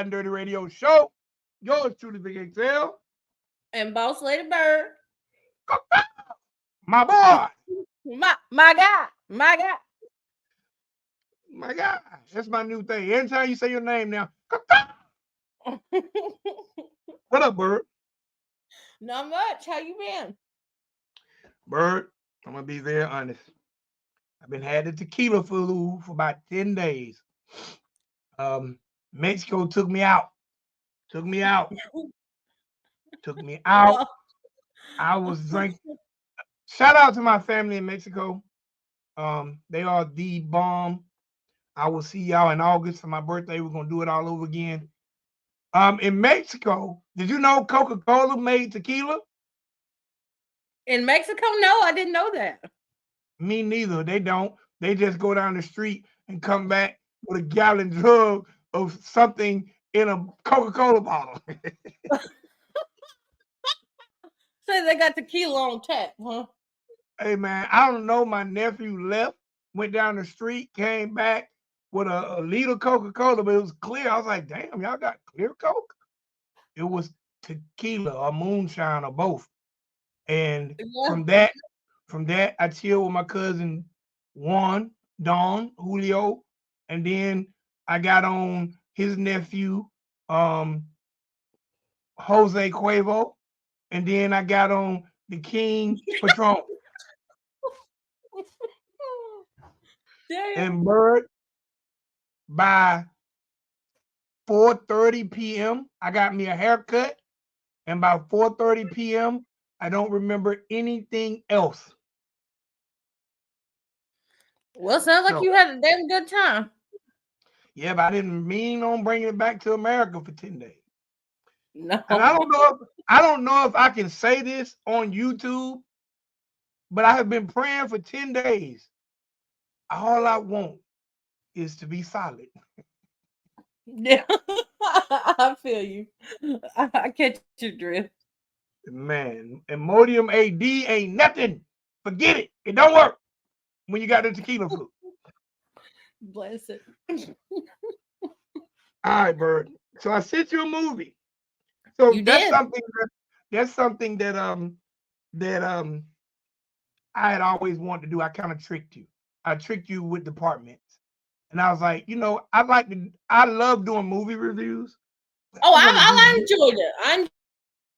Ridin Durty Radio Show. Yours truly, Big XL. And Boss Lady Bird. My boy. My guy. My guy. My God. That's my new thing. Anytime you say your name now. What up, Bird? Not much. How you been? Bird, I'm going to be very honest. I've been had the tequila flu for about 10 days. Mexico took me out. Took me out. Well, I was drinking. Shout out to my family in Mexico. They are the bomb. I will see y'all in August for my birthday. We're gonna do it all over again. In Mexico, did you know Coca-Cola made tequila? in Mexico? No, I didn't know that. Me neither. They don't. They just go down the street and come back with a gallon jug of something in a Coca-Cola bottle. So they got tequila on tap, huh? Hey man, I don't know. My nephew left, went down the street, came back with a liter Coca-Cola, but it was clear. I was like, damn, y'all got clear Coke? It was tequila or moonshine or both. And Yeah. from that, I chilled with my cousin Juan, Don, Julio, and then I got on his nephew, um, Jose Cuervo, and then I got on the King Patron. Damn. And Bird, by 4:30 p.m., I got me a haircut, and by 4:30 p.m., I don't remember anything else. Well, sounds like So you had a damn good time. yeah, but I didn't mean on bringing it back to America for 10 days. And No. I don't know if I can say this on YouTube, but I have been praying for 10 days. All I want is to be solid. Yeah. I feel you. I catch your drift. Man, Imodium AD ain't nothing. Forget it. It don't work when you got the tequila flu. Bless it. All right, Bird. So I sent you a movie. So You did. that's something that I had always wanted to do. I kind of tricked you. I tricked you with departments. And I was like, I love doing movie reviews, but Oh, I want to do I enjoyed it. I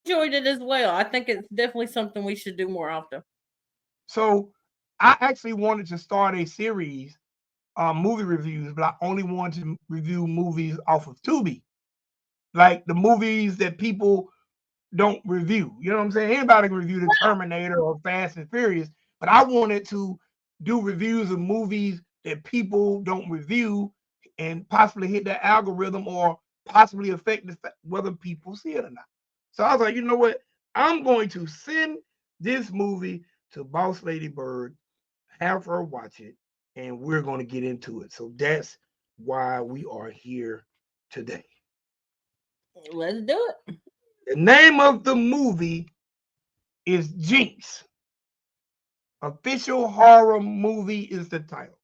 enjoyed it as well. I think it's definitely something we should do more often. so I actually wanted to start a series, movie reviews, but I only wanted to review movies off of Tubi. Like the movies that people don't review. You know what I'm saying? Anybody can review the Terminator or Fast and Furious, but I wanted to do reviews of movies that people don't review and possibly hit that algorithm or possibly affect whether people see it or not. So I was like, you know what? I'm going to send this movie to Boss Lady Bird, have her watch it, and we're going to get into it. So that's why we are here today. Let's do it. The name of the movie is Jinxz. Official horror movie is the title.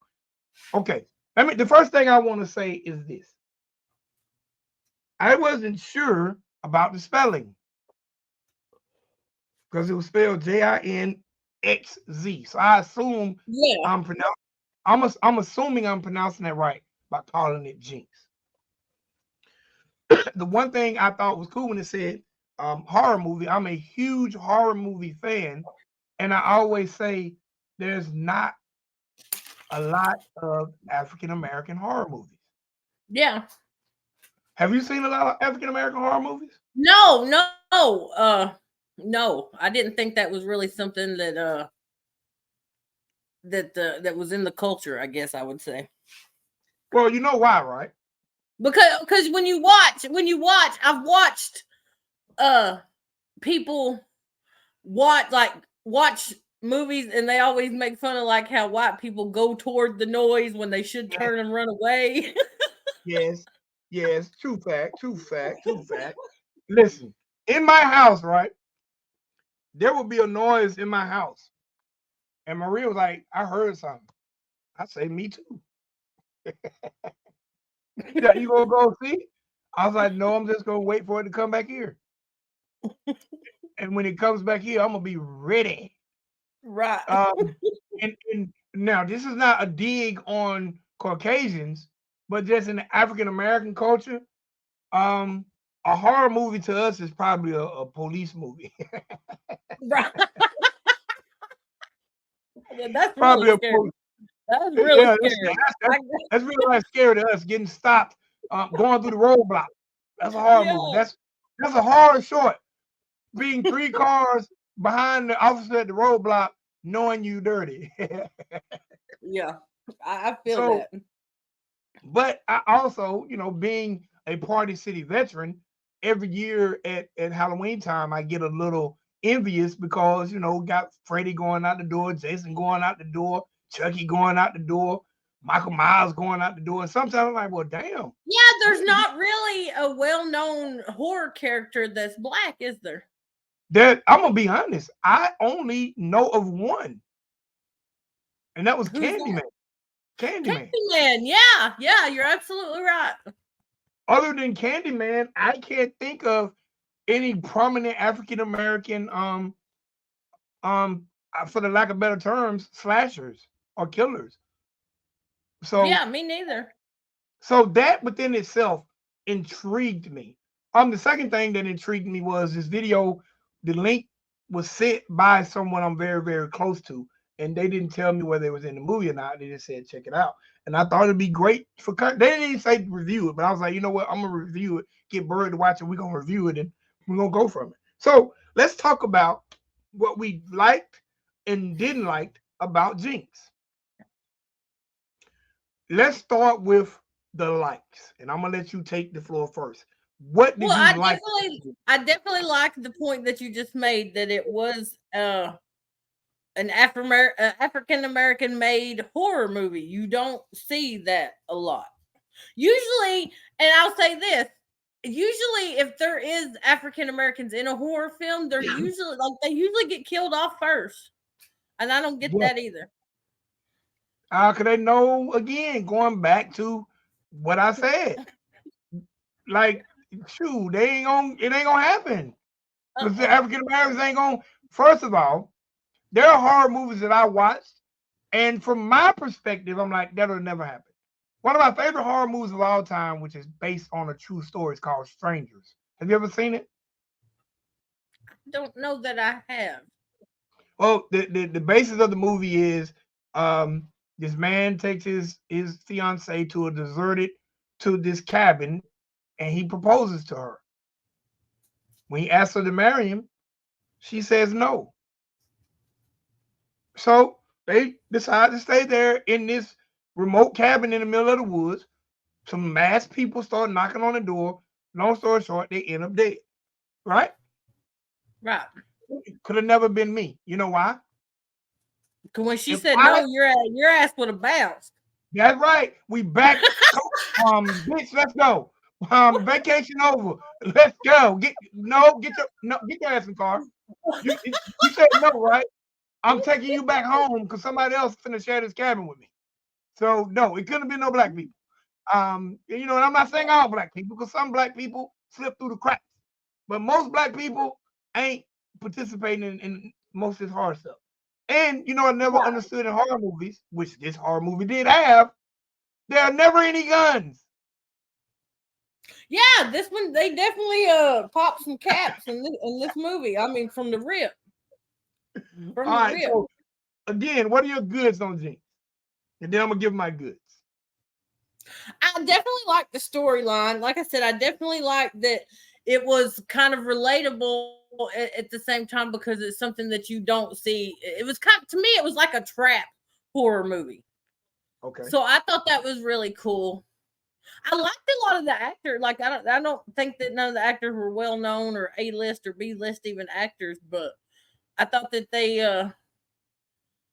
Okay. The first thing I want to say is this. I wasn't sure about the spelling because it was spelled Jinxz. So I assume Yeah. I'm pronouncing I'm assuming I'm pronouncing that right by calling it Jinx. The one thing I thought was cool when it said horror movie, I'm a huge horror movie fan, and I always say there's not a lot of African American horror movies. Yeah. Have you seen a lot of African American horror movies? No, no. No. I didn't think that was really something that was in the culture, I guess I would say. Well, you know why, right? Because when you watch, I've watched uh people watch movies and they always make fun of like how white people go toward the noise when they should Yes, turn and run away. yes, yes. True fact, true fact, true fact. Listen, in my house, right, there will be a noise in my house. And Maria was like, I heard something. I say, me too. Yeah, you gonna go see? I was like, no, I'm just gonna wait for it to come back here. And when it comes back here, I'm gonna be ready. Right. And now this is not a dig on Caucasians, but just in the African American culture, um, a horror movie to us is probably a police movie. Right. That's really Probably a scary. police. That's really Yeah, scary. that's really like scary to us. Getting stopped, going through the roadblock. That's a horror movie. Yeah. That's a horror short. Being 3 cars behind the officer at the roadblock, knowing you dirty. Yeah. I feel So, that. but I also, being a Party City veteran, every year at Halloween time, I get a little envious because, got Freddy going out the door, Jason going out the door, Chucky going out the door, Michael Myers going out the door. And sometimes I'm like, well, damn. Yeah, there's not really a well-known horror character that's black, is there? I'm going to be honest. I only know of one, and that was Who's that? Candyman. Candyman. Candyman. Yeah, you're absolutely right. Other than Candyman, I can't think of any prominent African American for the lack of better terms, slashers or killers. Yeah, So me neither. that within itself intrigued me. The second thing that intrigued me was this video. The link was sent by someone I'm very, very close to, and they didn't tell me whether it was in the movie or not. They just said check it out, and I thought it'd be great for. They didn't even say review it, but I was like, you know what? I'm gonna review it. Get Bird to watch it. We're gonna review it, and we're gonna go from it. So let's talk about what we liked and didn't like about Jinxz. Let's start with the likes, and I'm gonna let you take the floor first. What did Well, you like? I definitely like the point that you just made that it was an African American made horror movie. You don't see that a lot. Usually, and I'll say this, usually if there is African Americans in a horror film, they're usually they usually get killed off first. And I don't get Yeah. that either. Cause they know again, going back to what I said. Like, shoot, it ain't gonna happen. Because the African Americans ain't gonna. First of all, there are horror movies that I watched, and from my perspective, I'm like, that'll never happen. One of my favorite horror movies of all time, which is based on a true story, is called Strangers. Have you ever seen it? Don't know that I have. Well, the basis of the movie is this man takes his fiance to this cabin, and he proposes to her. When he asks her to marry him, she says no. So they decide to stay there in this remote cabin in the middle of the woods. Some mass people start knocking on the door. Long story short, they end up dead. Right? Right. Could have never been me. You know why? Because when she said no, your ass would have bounced. That's right. We back. Bitch, let's go. Vacation over. Let's go. Get your ass in the car. You said no, right? I'm taking you back home because somebody else finna share this cabin with me. So no, it couldn't have been no black people. And I'm not saying all black people because some black people slip through the cracks, but most black people ain't participating in most of this horror stuff. And I never understood in horror movies, which this horror movie did have, there are never any guns. Yeah, this one they definitely popped some caps in this movie. I mean, from the rip. All right, so again, what are your goods on Jinxz? And then I'm gonna give my goods. I definitely like the storyline. Like I said, I definitely like that it was kind of relatable at the same time because it's something that you don't see. It was to me, it was like a trap horror movie. Okay. So I thought that was really cool. I liked a lot of the actors. Like I don't think that none of the actors were well known or A list or B list even actors, but I thought that they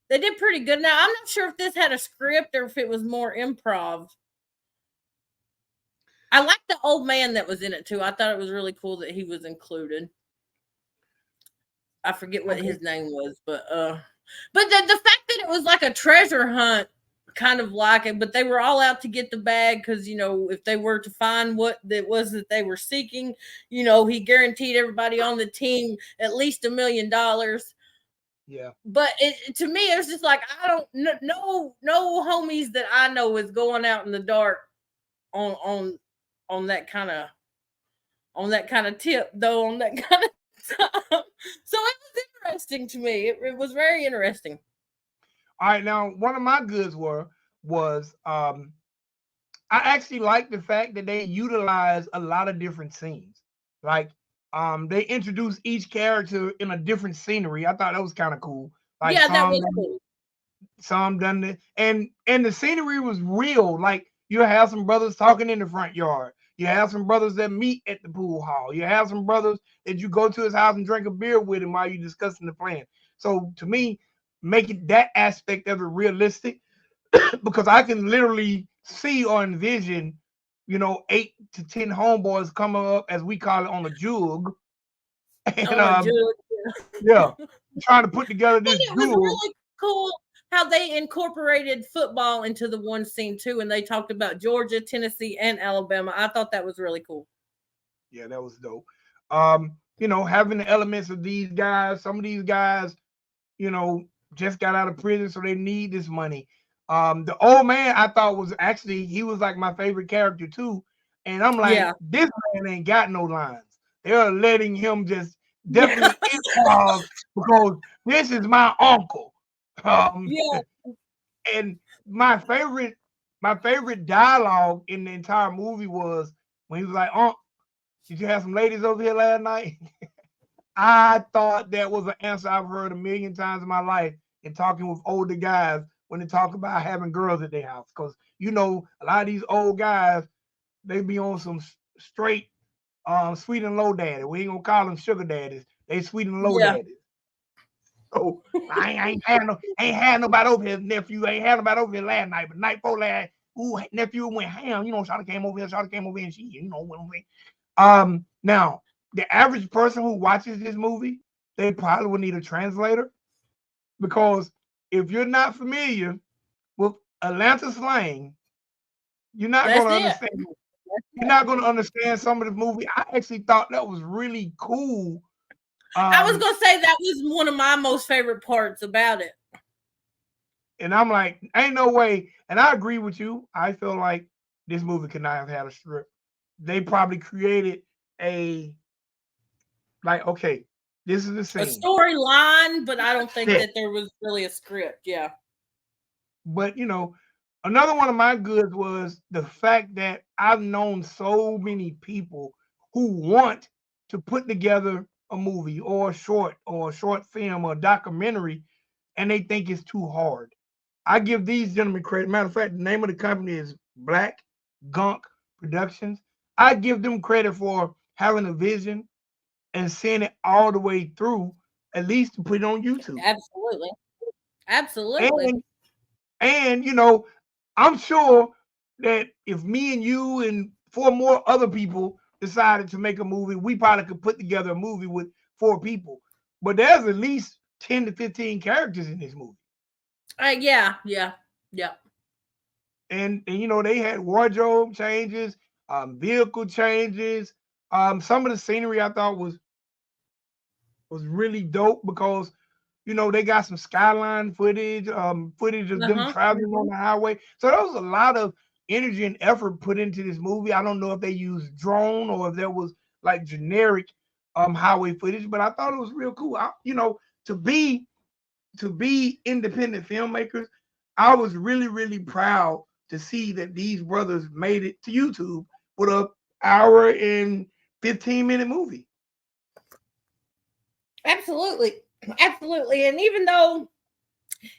did pretty good. Now I'm not sure if this had a script or if it was more improv. I like the old man that was in it too. I thought it was really cool that he was included. I forget what his name was, but the fact that it was like a treasure hunt kind of like it, but they were all out to get the bag because, you know, if they were to find what that was that they were seeking, you know, he guaranteed everybody on the team at least $1 million. Yeah. But to me, it was just like, I don't no homies that I know is going out in the dark on on that kind of tip though, on that kind of time. So it was interesting to me. It was very interesting. All right, now one of my goods was I actually like the fact that they utilize a lot of different scenes. Like they introduce each character in a different scenery. I thought that was kind of cool. Like Yeah, that was cool. some done it, and the scenery was real. Like you have some brothers talking in the front yard. You have some brothers that meet at the pool hall. You have some brothers that you go to his house and drink a beer with him while you're discussing the plan. So to me, making that aspect of it realistic, because I can literally see or envision, 8 to 10 homeboys coming up, as we call it, on a jug, and On a jug. yeah, trying to put together And this it was jug. really cool how they incorporated football into the one scene too, and they talked about Georgia, Tennessee, and Alabama. I thought that was really cool. Yeah, that was dope. Having the elements of these guys, some of these guys, you know, just got out of prison, so they need this money. The old man I thought was actually he was like my favorite character too. And I'm like, Yeah. this man ain't got no lines. They're letting him just Yeah. definitely improv because this is my uncle. Um, Yeah. and my favorite dialogue in the entire movie was when he was like, "Unc, did you have some ladies over here last night?" I thought that was an answer I've heard a million times in my life in talking with older guys when they talk about having girls at their house. Because a lot of these old guys, they be on some straight sweet and low daddy. We ain't gonna call them sugar daddies. They sweet and low Yeah. daddies. So I ain't had nobody over here, nephew. I ain't had nobody over here last night, but night before last, ooh, nephew went ham. Shawty came over here, and she, went over here. Now the average person who watches this movie, they probably would need a translator because if you're not familiar with Atlanta slang, you're not That's going to it. understand. You're not going to understand some of the movie. I actually thought that was really cool. I was gonna say that was one of my most favorite parts about it. And I'm like, ain't no way. And I agree with you. I feel like this movie could not have had a script. They probably created okay, this is the A scene. storyline, but I don't think that there was really a script. Yeah. But another one of my goods was the fact that I've known so many people who want to put together a movie or a short film or a documentary, and they think it's too hard. I give these gentlemen credit. Matter of fact, the name of the company is Black Gunk Productions. I give them credit for having a vision and seeing it all the way through, at least to put it on YouTube. Absolutely. Absolutely. And I'm sure that if me and you and 4 more other people decided to make a movie, we probably could put together a movie with 4 people. But there's at least 10 to 15 characters in this movie. Yeah. Yeah. Yeah. And they had wardrobe changes, vehicle changes. Some of the scenery I thought was really dope because they got some skyline footage of them traveling on the highway. So there was a lot of energy and effort put into this movie. I don't know if they used drone or if there was like generic highway footage, but I thought it was real cool. To be independent filmmakers, I was really, really proud to see that these brothers made it to YouTube with a hour and 15-minute movie. Absolutely. Absolutely. And even though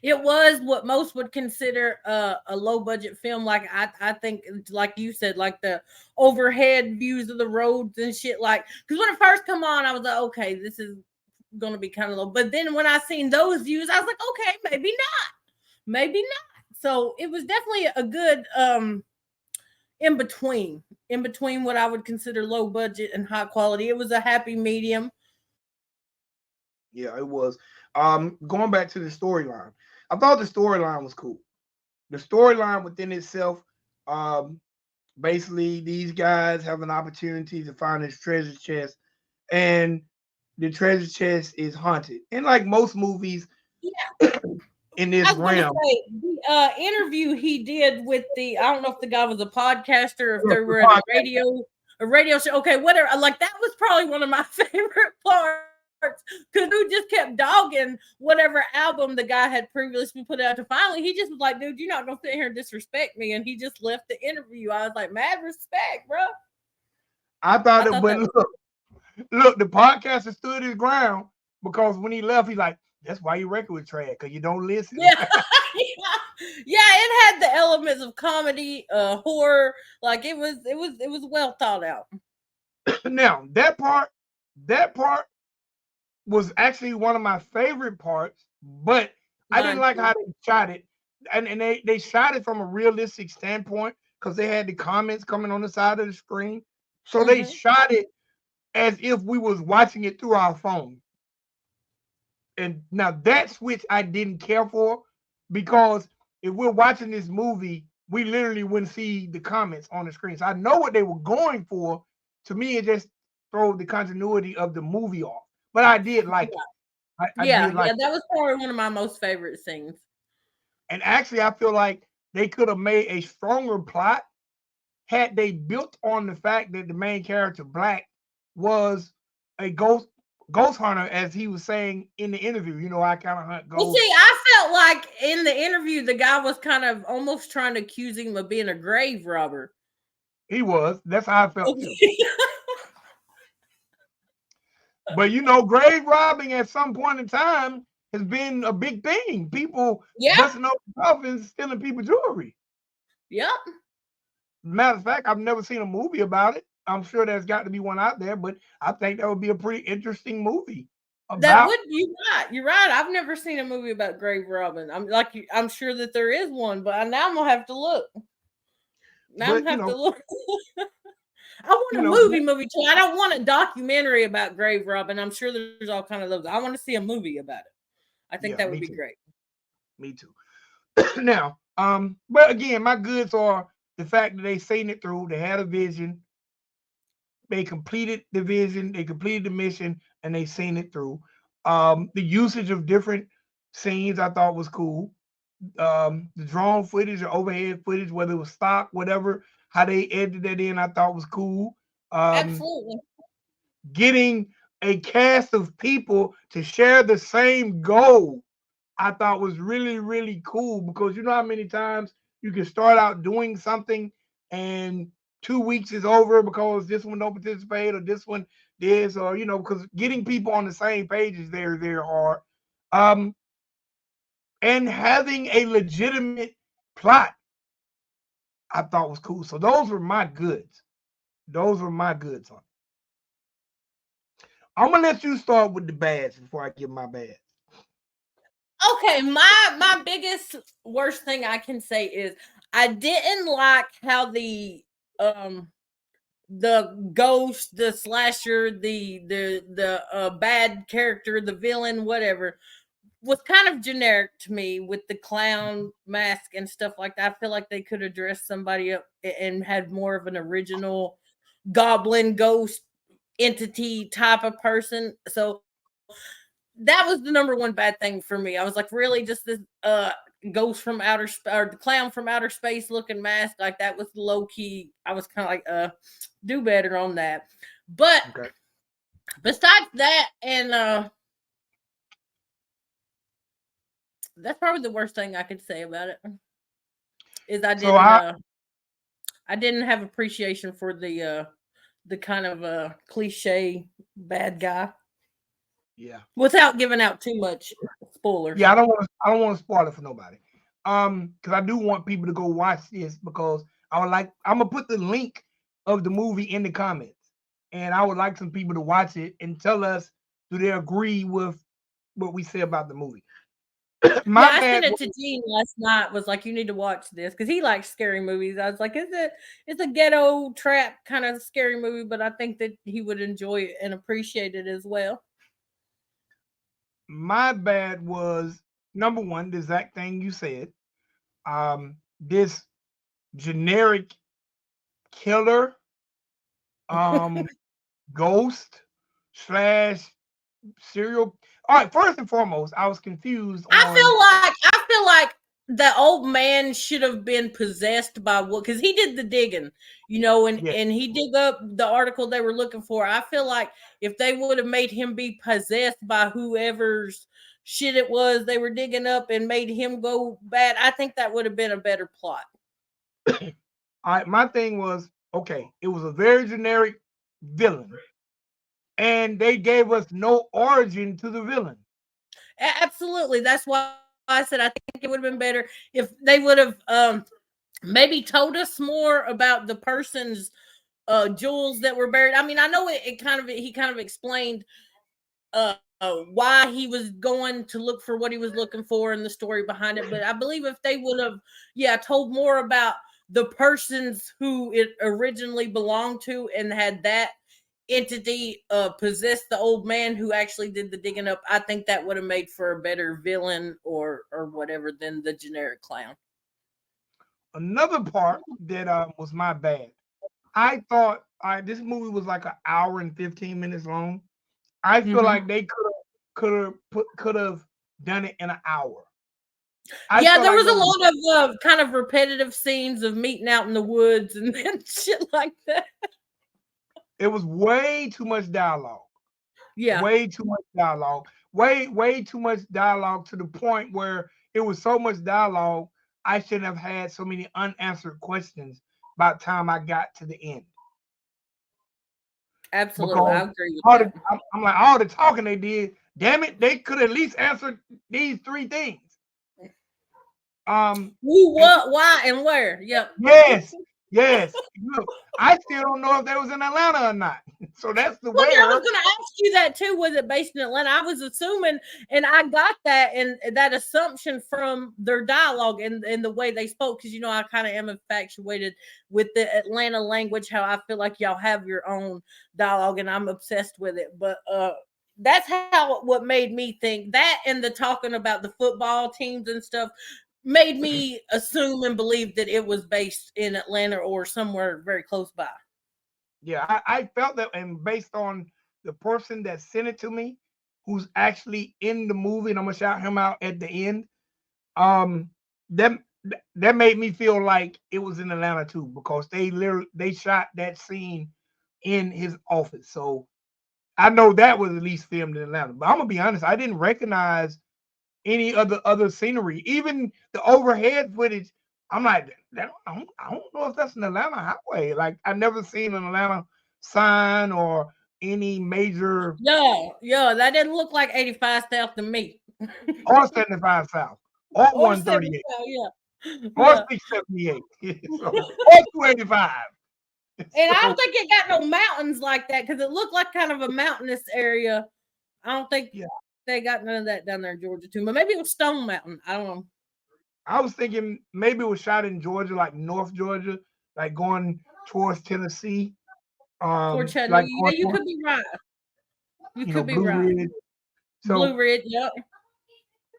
it was what most would consider a low budget film, like I think, like you said, like the overhead views of the roads and shit, like, because when it first come on, I was like, okay, this is gonna be kind of low. But then when I seen those views, I was like, okay, maybe not. So it was definitely a good in between what I would consider low budget and high quality. It was a happy medium. Yeah, it was. Going back to the storyline, I thought the storyline was cool. the storyline within itself, um, basically these guys have an opportunity to find this treasure chest, and the treasure chest is haunted. And like most movies in I this was gonna realm, say the interview he did with the I don't know if the guy was a podcaster or if they the were at podcast, a radio show. Okay, whatever. Like that was probably one of my favorite parts because dude just kept dogging whatever album the guy had previously put out. To finally, he just was like, "Dude, you're not gonna sit here and disrespect me," and he just left the interview. I was like, "Mad respect, bro." I thought I it, thought but that was look, the podcaster stood his ground because when he left, he's like, "That's why your record was trash because you don't listen." yeah. Yeah, it had the elements of comedy, horror. Like it was well thought out. Now that part was actually one of my favorite parts, but I didn't Mine like too. how they shot it. And they shot it from a realistic standpoint because they had the comments coming on the side of the screen. So they Hmm. shot it as if we was watching it through our phone. And now that switch I didn't care for because if we're watching this movie, we literally wouldn't see the comments on the screen. So I know what they were going for. To me, it just throw the continuity of the movie off. But I did like it. I Yeah, did yeah, like it. that was probably one of my most favorite scenes. And actually, I feel like they could have made a stronger plot had they built on the fact that the main character, Black, was a ghost hunter, as he was saying in the interview. You know, I kind of hunt Well, ghosts. see, I felt like in the interview, the guy was kind of almost trying to accuse him of being a grave robber. He was. That's how I felt too. But you know, grave robbing at some point in time has been a big thing. People Yeah, busting open coffins, stealing people's jewelry. yep. Matter of fact, I've never seen a movie about it. I'm sure there's got to be one out there, but I think that would be a pretty interesting movie That about. would you right. You're right. I've never seen a movie about grave robbing. I'm sure that there is one, but now I'm gonna have to look. Now I'm But gonna have to look. I want you a know, movie too. I don't want a documentary about grave robbing. I'm sure there's all kind of those. I want to see a movie about it. I think yeah, that would me be too, great. me too. Now, but again, my goods are the fact that they seen it through. They had a vision. They completed the vision. They completed the mission, and they seen it through. The usage of different scenes I thought was cool. The drone footage or overhead footage, whether it was stock, whatever, how they edited that in, I thought was cool. Um, Absolutely. Getting a cast of people to share the same goal, I thought was really, really cool because you know how many times you can start out doing something and 2 weeks is over because this one don't participate or this one this or you know because getting people on the same page is very, very hard. Um, and having a legitimate plot I thought was cool. So those were my goods. Those were my goods on it. I'm gonna let you start with the bads before I give my bad. Okay, my biggest worst thing I can say is I didn't like how the ghost, the slasher, the bad character, the villain, whatever, was kind of generic to me with the clown mask and stuff like that. I feel like they could have dressed somebody up and had more of an original goblin ghost entity type of person. So that was the number one bad thing for me. I was like, really, just this ghost from outer or the clown from outer space looking mask, like that was low key. I was kind of like, do better on that. But Okay. besides that, and that's probably the worst thing I could say about it is So I I didn't have appreciation for the kind of cliche bad guy yeah. without giving out too much spoilers. Yeah, I don't want to spoil it for nobody. Because I do want people to go watch this because I'm gonna put the link of the movie in the comments. And I would like some people to watch it and tell us do they agree with what we say about the movie. Yeah, My I sent bad it to Gene last night. Was like, you need to watch this because he likes scary movies. I was like, it's a ghetto trap kind of scary movie, but I think that he would enjoy it and appreciate it as well. my bad was number one, the exact thing you said. this generic killer, um, ghost slash serial. All right, first and foremost, I was confused on. I feel like the old man should have been possessed by what, because he did the digging, Yeah, and he dug up the article they were looking for. I feel like if they would have made him be possessed by whoever's shit it was they were digging up and made him go bad, I think that would have been a better plot. all right, my thing was okay. It was a very generic villain, and they gave us no origin to the villain. Absolutely. That's why I said I think it would have been better if they would have maybe told us more about the person's jewels that were buried. I mean, I know he kind of explained why he was going to look for what he was looking for and the story behind it. But I believe if they would have, yeah, told more about the persons who it originally belonged to and had that entity possess the old man who actually did the digging up, I think that would have made for a better villain or whatever than the generic clown. Another part that was my bad. I thought this movie was like an hour and 15 minutes long. I feel Hmm. like they could have done it in an hour. I Yeah, felt there like was there a was lot of kind of repetitive scenes of meeting out in the woods and, and shit like that. it was way too much dialogue. Yeah, Way too much dialogue. Way too much dialogue to the point where it was so much dialogue. I shouldn't have had so many unanswered questions by the time I got to the end. absolutely. I Because agree with all that. I'm like all the talking they did. Damn it, they could at least answer these three things. Um, Who, and what, why, and where? Yep. yes, yes. Look, I still don't know if they was in Atlanta or not. So that's the Well, yeah, I was where. going to ask you that too. Was it based in Atlanta? I was assuming, and I got that and that assumption from their dialogue and the way they spoke, because I kind of am infatuated with the Atlanta language. How I feel like y'all have your own dialogue, and I'm obsessed with it. But that's how what made me think that, and the talking about the football teams and stuff made me assume and believe that it was based in Atlanta or somewhere very close by. Yeah, I felt that, and based on the person that sent it to me, who's actually in the movie, and I'm gonna shout him out at the end. Um, that that made me feel like it was in Atlanta too, because they shot that scene in his office. So I know that was at least filmed in Atlanta. But I'm gonna be honest, I didn't recognize any other scenery, even the overhead footage. I'm like, I don't know if that's an Atlanta highway. Like I never seen an Atlanta sign or any major Yeah, yeah, that didn't look like 85 South to me. or 75 South or Or 138 75, yeah. or Yeah. 678. So or 285. And I don't So think it got no mountains like that because it looked like kind of a mountainous area. I don't think yeah, they got none of that down there in Georgia too. But maybe it was Stone Mountain. I don't know. I was thinking maybe it was shot in Georgia, like North Georgia, like going towards Tennessee. Or Like Chattanooga. Yeah, going you towards, could be right. You could be Blue right. Ridge. Blue So, Ridge, yep.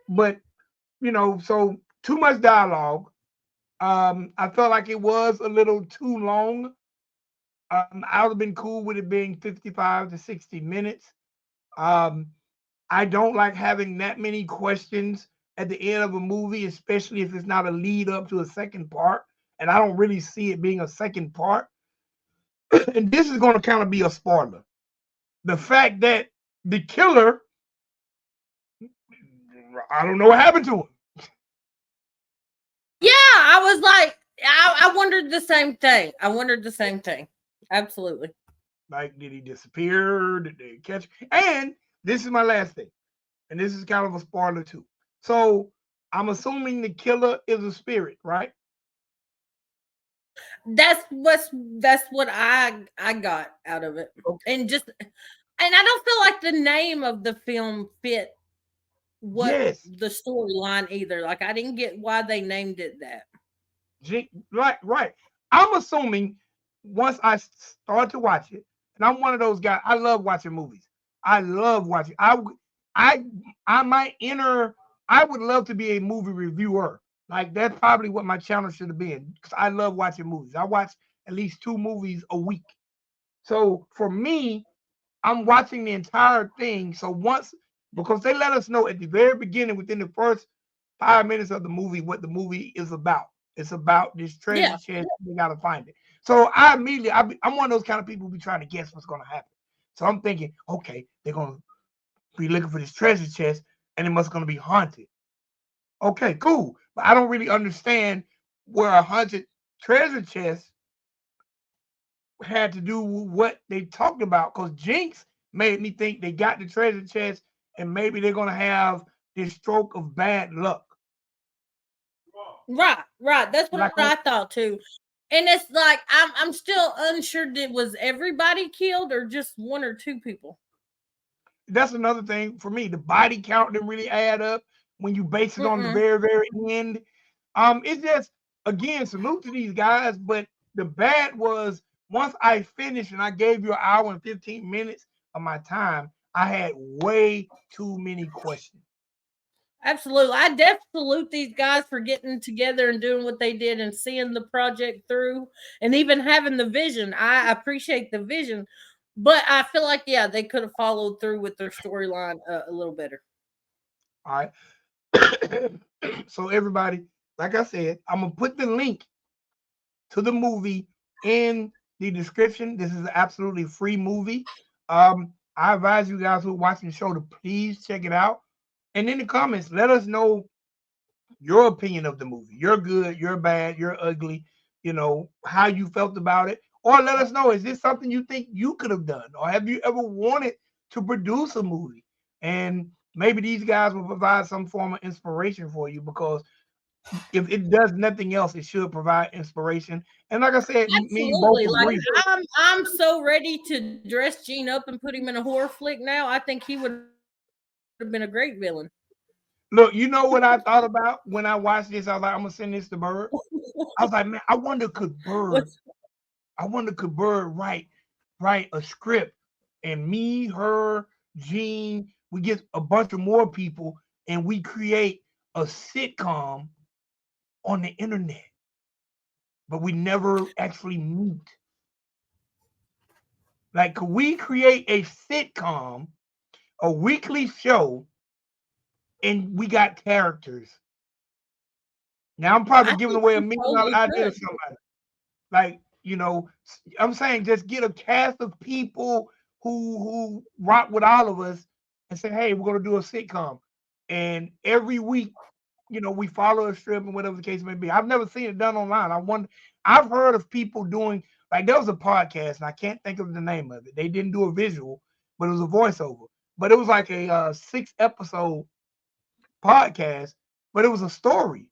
but so too much dialogue. I felt like it was a little too long. I would have been cool with it being 55 to 60 minutes. Um, I don't like having that many questions at the end of a movie, especially if it's not a lead up to a second part. And I don't really see it being a second part. And this is going to kind of be a spoiler. The fact that the killer, I don't know what happened to him. Yeah, I was like, I wondered the same thing. I wondered the same thing. Absolutely. Like, did he disappear? Did they catch? And this is my last thing, and this is kind of a spoiler too. So I'm assuming the killer is a spirit, right? That's what I got out of it. Okay. And I don't feel like the name of the film fit what Yes, the storyline either. Like I didn't get why they named it that. right, right. I'm assuming once I start to watch it, and I'm one of those guys. I love watching movies. I love watching. I might enter. I would love to be a movie reviewer. Like that's probably what my channel should have been because I love watching movies. I watch at least 2 movies a week. So for me, I'm watching the entire thing. So once because they let us know at the very beginning, within the first 5 minutes of the movie, what the movie is about. It's about this treasure Yeah. chest. They gotta find it. So I immediately, I'm one of those kind of people who be trying to guess what's gonna happen. So I'm thinking, okay, they're gonna be looking for this treasure chest, and it must gonna be haunted. Okay, cool. But I don't really understand where a haunted treasure chest had to do with what they talked about. Because Jinx made me think they got the treasure chest, and maybe they're gonna have this stroke of bad luck. Right, right. That's what Like I thought too. And it's like I'm still unsure, did was everybody killed or just one or two people? that's another thing for me. The body count didn't really add up when you base it on the Mm-mm. very, very end. It's just again, salute to these guys, but the bad was once I finished and I gave you an hour and 15 minutes of my time, I had way too many questions. Absolutely. I definitely salute these guys for getting together and doing what they did and seeing the project through and even having the vision. I appreciate the vision, but I feel like, yeah, they could have followed through with their storyline a little better. All right. So everybody, like I said, I'm gonna put the link to the movie in the description. This is an absolutely free movie. I advise you guys who are watching the show to please check it out. And in the comments, let us know your opinion of the movie. You're good, you're bad, you're ugly, how you felt about it. Or let us know, is this something you think you could have done? Or have you ever wanted to produce a movie? And maybe these guys will provide some form of inspiration for you because if it does nothing else, it should provide inspiration. And like I said, me and you both Absolutely. Like agree. I'm so ready to dress Gene up and put him in a horror flick now. I think he would have been a great villain. Look, you know what I thought about when I watched this? I was like, I'm gonna send this to Bird. I was like, man, What's I wonder could Bird write a script and me, her, Gene, we get a bunch of more people and we create a sitcom on the internet, but we never actually meet. Like, could we create a sitcom, a weekly show, and we got characters? Now I'm I probably giving think away a you million dollar totally idea to could. somebody. Like, I'm saying just get a cast of people who rock with all of us and say, hey, we're gonna do a sitcom. And every week, we follow a strip and whatever the case may be. I've never seen it done online. I've heard of people doing like there was a podcast and I can't think of the name of it. They didn't do a visual, but it was a voiceover. But it was like a 6 episode podcast, but it was a story.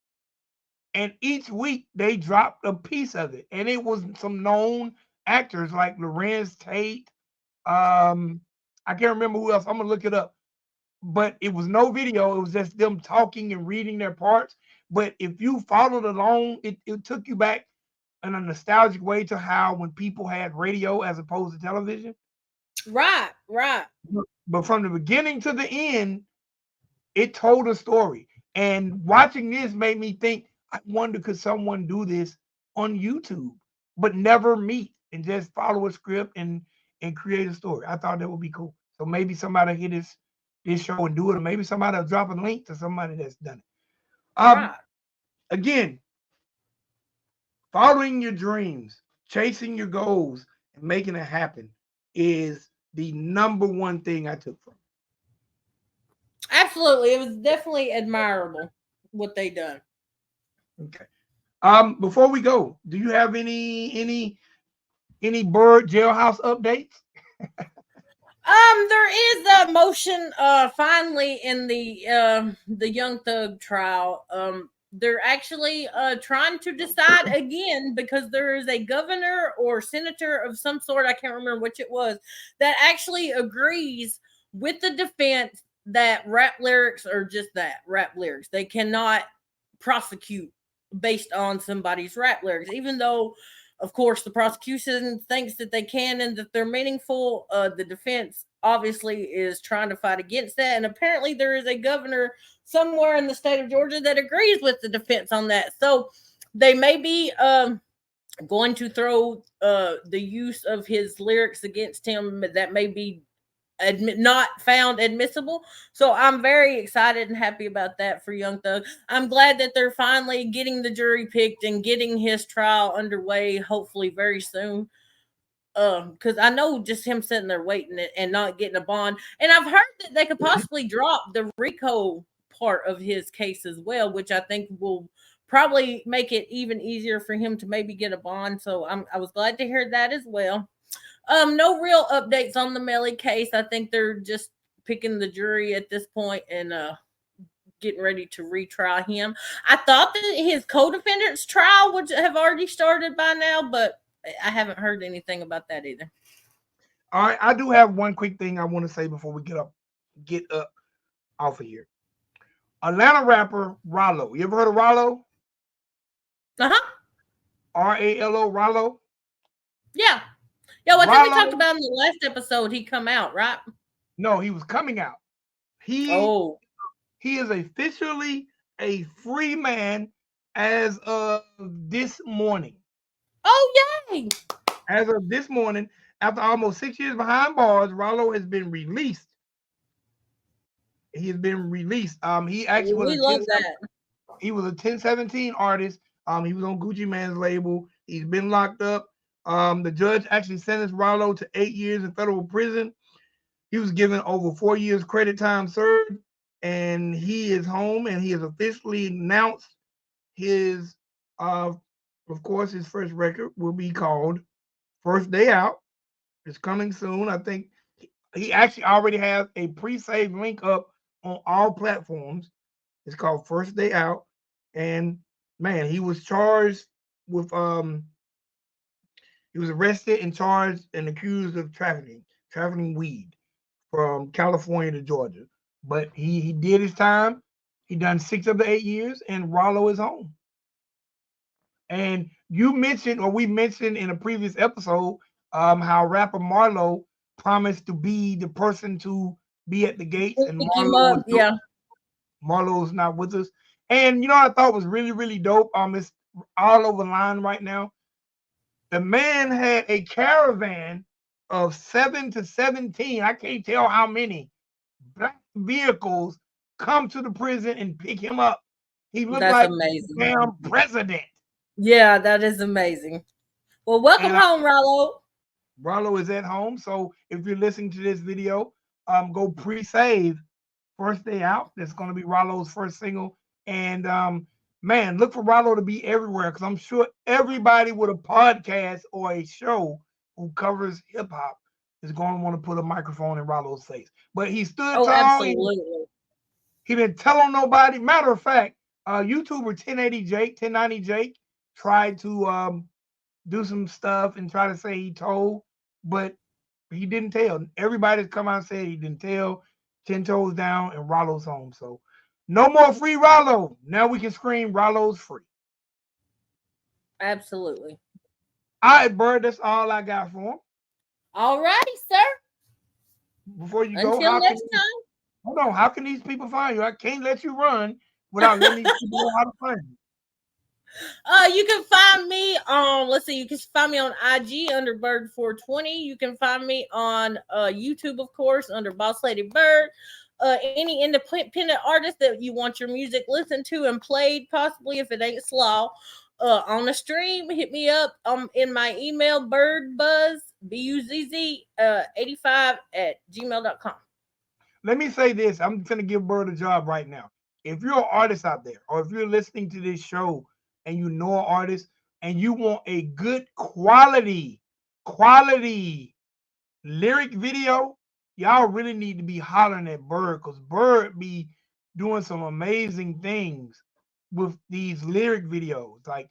And each week they dropped a piece of it, and it was some known actors like Lorenz Tate. Um, I can't remember who else. I'm gonna look it up, but it was no video. It was just them talking and reading their parts. But if you followed along, it took you back in a nostalgic way to how when people had radio as opposed to television. Right, right. But from the beginning to the end, it told a story. And watching this made me think, I wonder could someone do this on YouTube, but never meet and just follow a script and create a story. I thought that would be cool. So maybe somebody hit this show and do it, or maybe somebody will drop a link to somebody that's done it. Right. Again, following your dreams, chasing your goals, and making it happen is the number one thing I took from Absolutely. It was definitely admirable what they done. it. Okay. Before we go, do you have any Bird jailhouse updates? There is a motion finally in the Young Thug trial. They're actually trying to decide again because there is a governor or senator of some sort, I can't remember which it was, that actually agrees with the defense that rap lyrics are just that, rap lyrics. They cannot prosecute based on somebody's rap lyrics, even though of course the prosecution thinks that they can and that they're meaningful. The defense obviously is trying to fight against that. And apparently there is a governor somewhere in the state of Georgia that agrees with the defense on that. So they may be going to throw the use of his lyrics against him. That may be not found admissible. So I'm very excited and happy about that for Young Thug. I'm glad that they're finally getting the jury picked and getting his trial underway, hopefully very soon. Because I know just him sitting there waiting and not getting a bond, and I've heard that they could possibly drop the RICO part of his case as well, which I think will probably make it even easier for him to maybe get a bond. So I was glad to hear that as well. No real updates on the Melly case. I think they're just picking the jury at this point and getting ready to retry him. I thought that his co-defendant's trial would have already started by now, but I haven't heard anything about that either. All right, I do have one quick thing I want to say before we get up off of here. Atlanta rapper Ralo. You ever heard of Ralo? Uh-huh. Ralo, Ralo? Yeah. Yeah, well, I think we talked about in the last episode he come out, right? No, he was coming out. He is officially a free man as of this morning. Oh, yay! As of this morning, after almost 6 years behind bars, Ralo has been released. He has been released. He actually was he was a 1017 artist. He was on Gucci Mane's label. He's been locked up. The judge actually sentenced Ralo to 8 years in federal prison. He was given over 4 years credit time served, and he is home, and he has officially announced his, of course, his first record will be called First Day Out. It's coming soon. I think he actually already has a pre-saved link up on all platforms. It's called First Day Out, and man, he was charged with he was arrested and charged and accused of trafficking weed from California to Georgia. But he did his time. He done 6 of the 8 years, and Rollo is home. And you mentioned, or we mentioned in a previous episode, how rapper Marlo promised to be the person to be at the gates, and Marlo's not with us. And you know what I thought was really, really dope? It's all over the line right now. The man had a caravan of 7 to 17, I can't tell how many, black vehicles come to the prison and pick him up. He looked like amazing. Damn president. Yeah, that is amazing. Well, welcome home, Ralo. Ralo is at home. So if you're listening to this video, go pre-save First Day Out. That's going to be Ralo's first single. And man, look for Ralo to be everywhere, because I'm sure everybody with a podcast or a show who covers hip hop is going to want to put a microphone in Ralo's face. But he stood tall. Absolutely. He didn't tell on nobody. Matter of fact, YouTuber 1090 Jake tried to do some stuff and try to say he told, but he didn't tell. Everybody's come out and said he didn't tell. 10 toes down, and Ralo's home. So no more free Ralo. Now we can scream Ralo's free. Absolutely. All right, Bird, that's all I got for him. All righty, sir. Before you go, until next time. Hold on. How can these people find you? I can't let you run without letting these people know how to find you. You can find me on, you can find me on IG under Bird420. You can find me on YouTube, of course, under Boss Lady Bird. Any independent artist that you want your music listened to and played, possibly if it ain't slaw, on a stream, hit me up in my email, birdbuzz, BUZZ 85@gmail.com. Let me say this. I'm going to give Bird a job right now. If you're an artist out there, or if you're listening to this show and you know an artist and you want a good quality lyric video, y'all really need to be hollering at Bird, because Bird be doing some amazing things with these lyric videos. Like,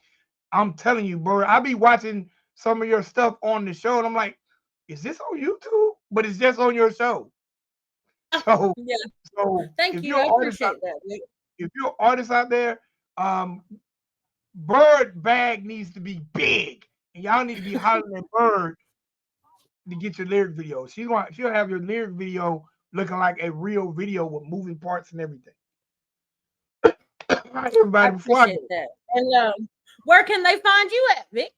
I'm telling you, Bird, I be watching some of your stuff on the show, and I'm like, is this on YouTube? But it's just on your show. So, yeah. So thank you. I appreciate that. If you're an artist out there, Bird bag needs to be big, and y'all need to be hollering at Bird to get your lyric video. She'll have your lyric video looking like a real video with moving parts and everything. All right, I everybody, before I appreciate go, that. And where can they find you at, Vic?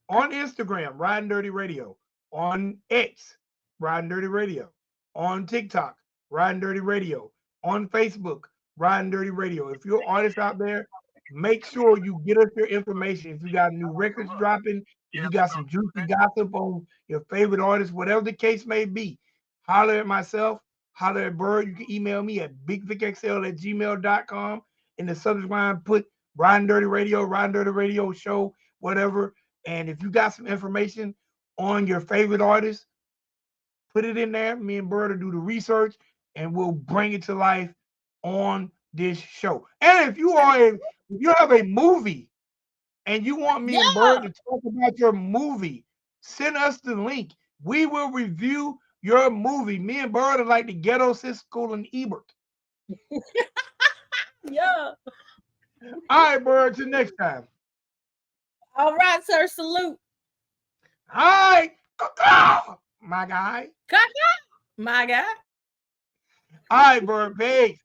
on Instagram, Ridin Durty Radio. On X, Ridin Durty Radio. On TikTok, Ridin Durty Radio. On Facebook, Ridin Durty Radio. If you're an artist out there, make sure you get us your information. If you got new records dropping, if you got some juicy gossip on your favorite artist, whatever the case may be, holler at myself, holler at Bird. You can email me at bigvicxl@gmail.com. In the subject line, put Ridin Durty Radio, Ridin Durty Radio Show, whatever. And if you got some information on your favorite artist, put it in there. Me and Bird will do the research and we'll bring it to life on this show. And if you have a movie and you want me and Bird to talk about your movie, send us the link. We will review your movie. Me and Bird are like the ghetto Siskel and Ebert. Yeah. All right, Bird, till next time. All right, sir. Salute. All right. My guy. My guy. All right, Bird. Peace.